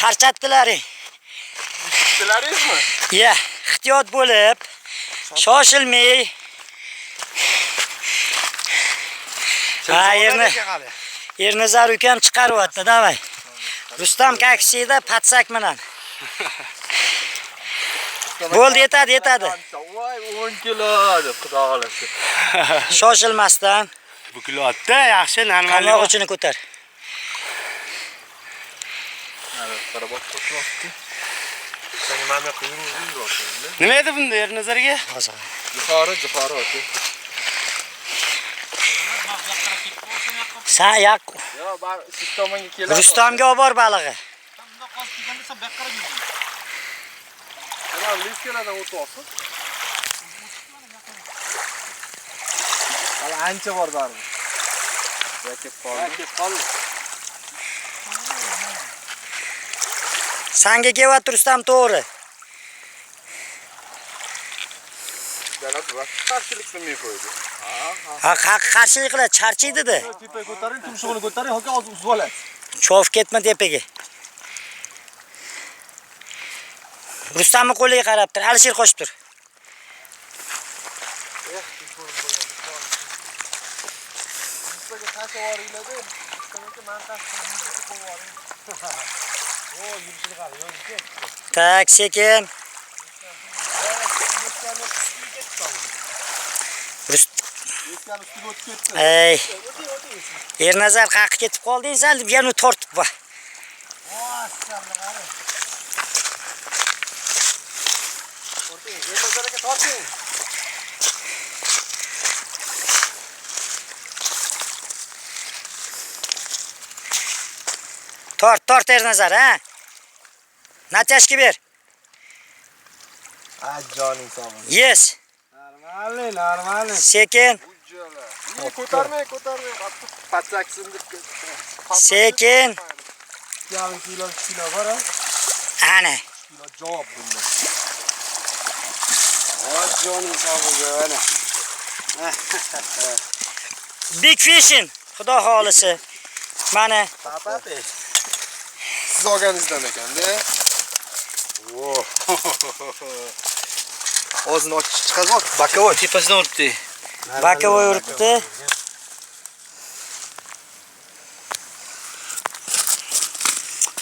Charchatdilaring. Eshitdilaringizmi? Ya, ehtiyot bo'lib, shoshilmay. Ernazar ukam chiqaryapti, davay. Rustam kaksida patsak bilan. Bo'ldi, yetadi. Voy, 10 kilo deb xudo xolasi. Shoshilmasdan. Bu kilotda yaxshi, normal. Qamoq uchini ko'tar. Qarabot qo'shmoqchi. Sen mana qiyin bo'ldi. Nima edi bunda Ernazarga? Yuqori o'ti. Sen yoq. Yo, bar siz tomonga keladi. Rustamga olib bor balig'i. Bunda qo'shib kelganda sen buyoqqa yurdi. Ana liskaladan o'tib olsin. Hali ancha bor baribir. Ketib qoldi. Sanga kelyapti Rustam, to'g'ri. Yana qarshilik qilmay qo'ydi. Ha, qarshilik qiladi, charchiydi-da. Tepaga ko'taring, tumshug'ini ko'taring, ho'ka hozir uzib olasiz. Cho'f ketma tepaga. Rustamning qo'liga qarab tur, Alisher qo'shib tur. Tak, sekin. Ey. Ernazar qaqib ketib qolding sen, yana tortib bor. Tort Ernazar, ha? Natashki ber. Joning sog' bo'l. Yes. Normal. Sekin. Ko'tarmay. Patsaksin deb. Sekin. Yarim kilo bor. Ana. Kilo javob bunda. Joning sog' bo'l, ana. Big fishing. Xudo xolisi. Mana. Papati. Siz olganingizdan ekan-da. O'zini ochib chiqazib, bakovoy tepasidan uribdi. Bakovoy uribdi.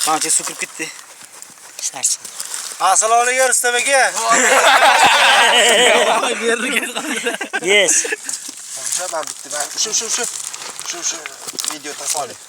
Qancha suv kirib ketdi? Istarsin. Assalomu alaykum Rustam aka. Yes. Ben bitti. Ben şu video tasarlayayım.